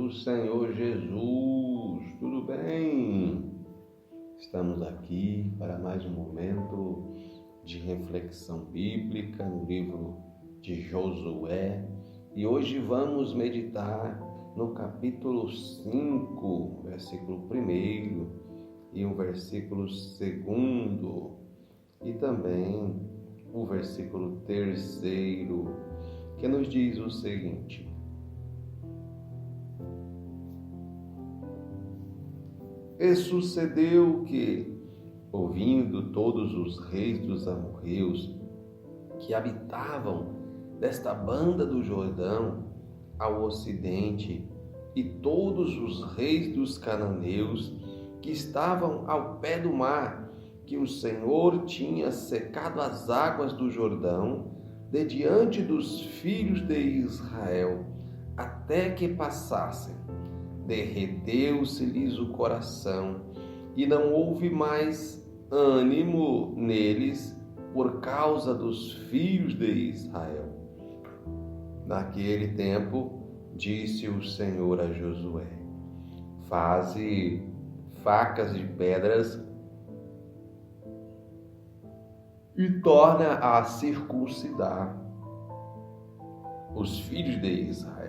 do Senhor Jesus. Tudo bem? Estamos aqui para mais um momento de reflexão bíblica no livro de Josué e hoje vamos meditar no capítulo 5, versículo 1 e o versículo 2 e também o versículo 3, que nos diz o seguinte: E sucedeu que, ouvindo todos os reis dos amorreus que habitavam desta banda do Jordão ao ocidente, e todos os reis dos cananeus que estavam ao pé do mar, que o Senhor tinha secado as águas do Jordão de diante dos filhos de Israel, até que passassem, derreteu-se-lhes o coração, e não houve mais ânimo neles por causa dos filhos de Israel. Naquele tempo, disse o Senhor a Josué: faze facas de pedras e torna a circuncidar os filhos de Israel.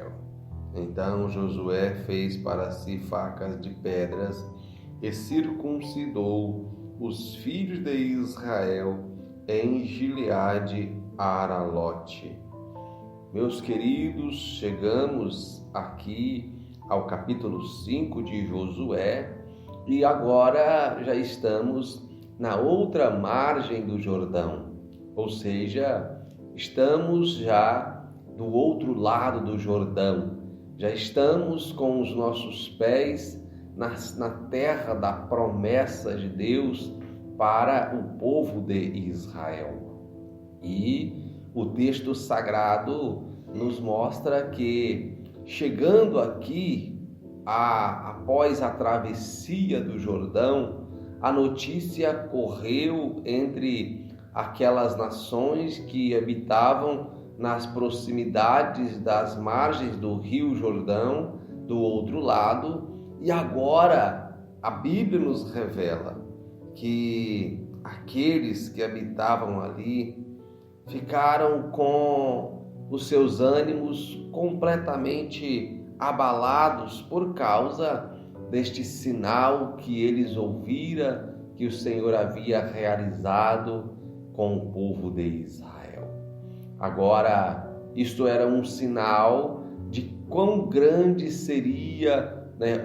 Então Josué fez para si facas de pedras e circuncidou os filhos de Israel em Gileade Aralote. Meus queridos, chegamos aqui ao capítulo 5 de Josué e agora já estamos na outra margem do Jordão, ou seja, estamos já do outro lado do Jordão, já estamos com os nossos pés na terra da promessa de Deus para o povo de Israel. E o texto sagrado nos mostra que, chegando aqui, após a travessia do Jordão, a notícia correu entre aquelas nações que habitavam nas proximidades das margens do Rio Jordão, do outro lado, e agora a Bíblia nos revela que aqueles que habitavam ali ficaram com os seus ânimos completamente abalados por causa deste sinal que eles ouviram que o Senhor havia realizado com o povo de Israel. Agora, isto era um sinal de quão grande seria,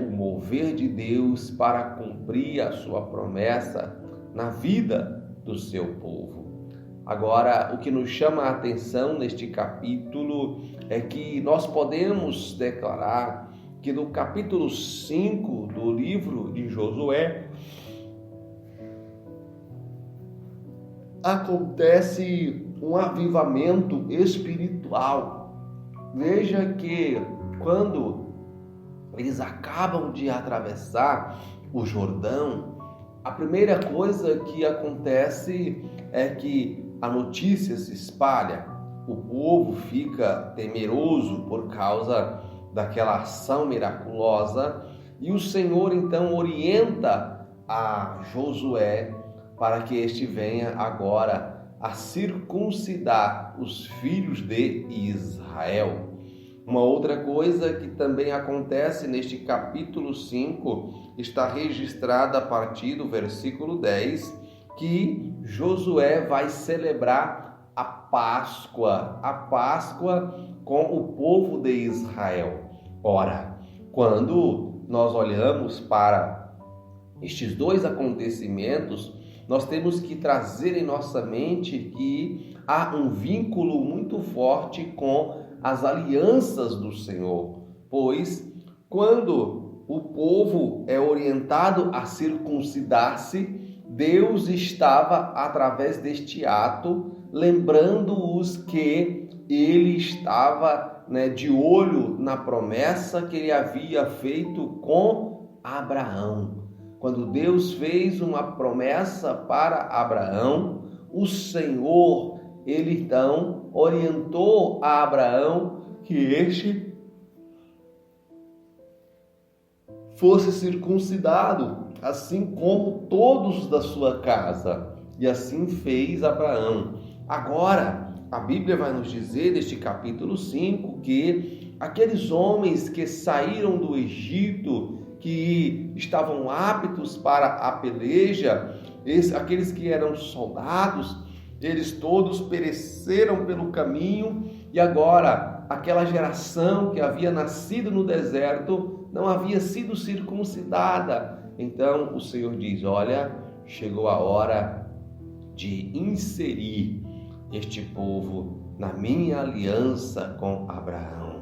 o mover de Deus para cumprir a sua promessa na vida do seu povo. Agora, o que nos chama a atenção neste capítulo é que nós podemos declarar que no capítulo 5 do livro de Josué acontece um avivamento espiritual. Veja que quando eles acabam de atravessar o Jordão, a primeira coisa que acontece é que a notícia se espalha, o povo fica temeroso por causa daquela ação miraculosa, e o Senhor então orienta a Josué para que este venha agora a circuncidar os filhos de Israel. Uma outra coisa que também acontece neste capítulo 5 está registrada a partir do versículo 10, que Josué vai celebrar a Páscoa com o povo de Israel. Ora, quando nós olhamos para estes dois acontecimentos, nós temos que trazer em nossa mente que há um vínculo muito forte com as alianças do Senhor, pois quando o povo é orientado a circuncidar-se, Deus estava, através deste ato, lembrando-os que ele estava de olho na promessa que ele havia feito com Abraão. Quando Deus fez uma promessa para Abraão, o Senhor, ele então orientou a Abraão que este fosse circuncidado, assim como todos da sua casa. E assim fez Abraão. Agora, a Bíblia vai nos dizer, neste capítulo 5, que aqueles homens que saíram do Egito, que estavam aptos para a peleja, aqueles que eram soldados, eles todos pereceram pelo caminho, e agora aquela geração que havia nascido no deserto não havia sido circuncidada. Então o Senhor diz: olha, chegou a hora de inserir este povo na minha aliança com Abraão.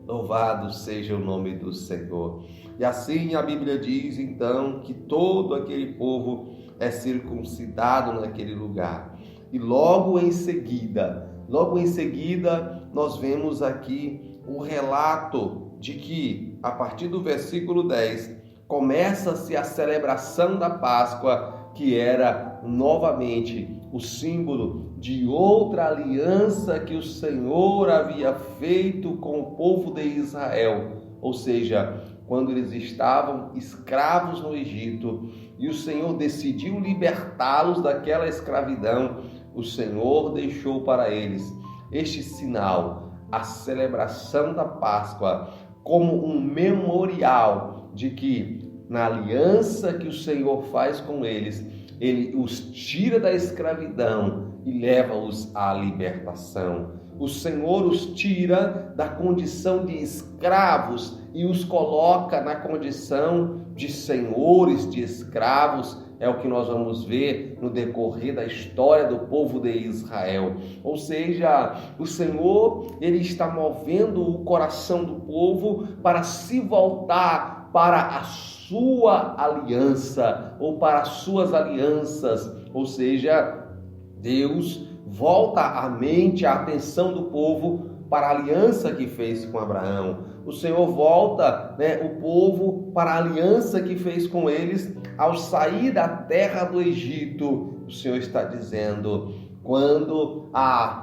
Louvado seja o nome do Senhor. E assim a Bíblia diz então que todo aquele povo é circuncidado naquele lugar. E logo em seguida, nós vemos aqui o relato de que, a partir do versículo 10, começa-se a celebração da Páscoa, que era novamente o símbolo de outra aliança que o Senhor havia feito com o povo de Israel. Ou seja, quando eles estavam escravos no Egito e o Senhor decidiu libertá-los daquela escravidão, o Senhor deixou para eles este sinal, a celebração da Páscoa, como um memorial de que na aliança que o Senhor faz com eles, Ele os tira da escravidão e leva-os à libertação. O Senhor os tira da condição de escravos e os coloca na condição de senhores de escravos. É o que nós vamos ver no decorrer da história do povo de Israel. Ou seja, o Senhor, Ele está movendo o coração do povo para se voltar para a sua aliança, ou para as suas alianças. Ou seja, Deus volta a mente, a atenção do povo para a aliança que fez com Abraão. O Senhor volta, o povo para a aliança que fez com eles ao sair da terra do Egito. O Senhor está dizendo: quando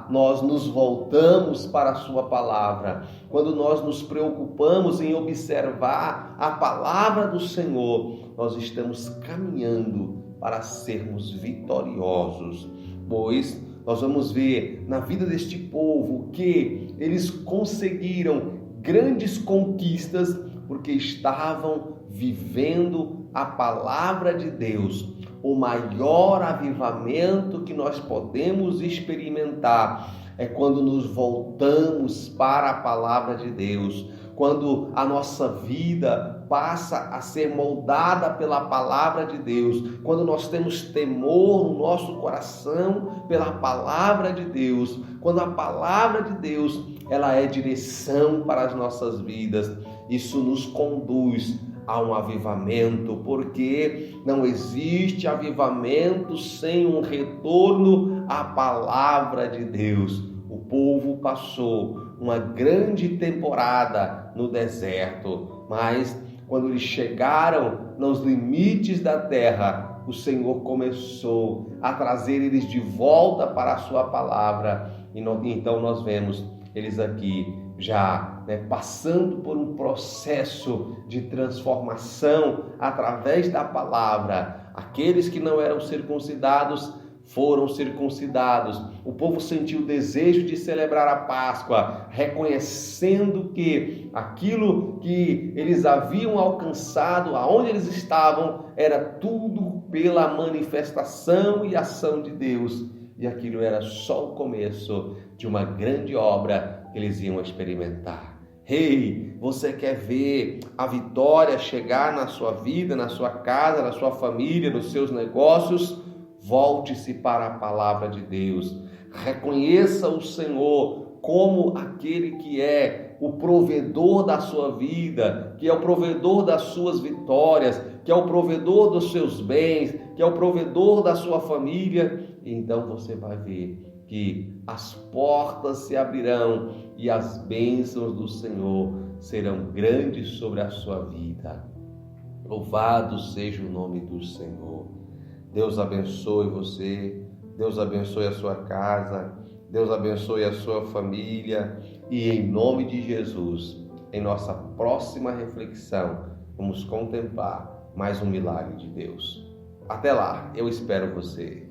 nós nos voltamos para a sua palavra, quando nós nos preocupamos em observar a palavra do Senhor, nós estamos caminhando para sermos vitoriosos, pois nós vamos ver na vida deste povo que eles conseguiram grandes conquistas porque estavam vivendo a palavra de Deus. O maior avivamento que nós podemos experimentar é quando nos voltamos para a palavra de Deus, quando a nossa vida passa a ser moldada pela palavra de Deus, quando nós temos temor no nosso coração pela palavra de Deus, quando a palavra de Deus ela é direção para as nossas vidas. Isso nos conduz a um avivamento, porque não existe avivamento sem um retorno à palavra de Deus. O povo passou uma grande temporada no deserto, mas quando eles chegaram nos limites da terra, o Senhor começou a trazer eles de volta para a sua palavra. Então nós vemos eles aqui já passando por um processo de transformação através da palavra. Aqueles que não eram circuncidados foram circuncidados. O povo sentiu o desejo de celebrar a Páscoa, reconhecendo que aquilo que eles haviam alcançado, aonde eles estavam, era tudo pela manifestação e ação de Deus. E aquilo era só o começo de uma grande obra que eles iam experimentar. Ei, você quer ver a vitória chegar na sua vida, na sua casa, na sua família, nos seus negócios? Volte-se para a palavra de Deus. Reconheça o Senhor como aquele que é o provedor da sua vida, que é o provedor das suas vitórias, que é o provedor dos seus bens, que é o provedor da sua família. Então você vai ver que as portas se abrirão e as bênçãos do Senhor serão grandes sobre a sua vida. Louvado seja o nome do Senhor. Deus abençoe você, Deus abençoe a sua casa, Deus abençoe a sua família, e em nome de Jesus, em nossa próxima reflexão, vamos contemplar mais um milagre de Deus. Até lá, eu espero você.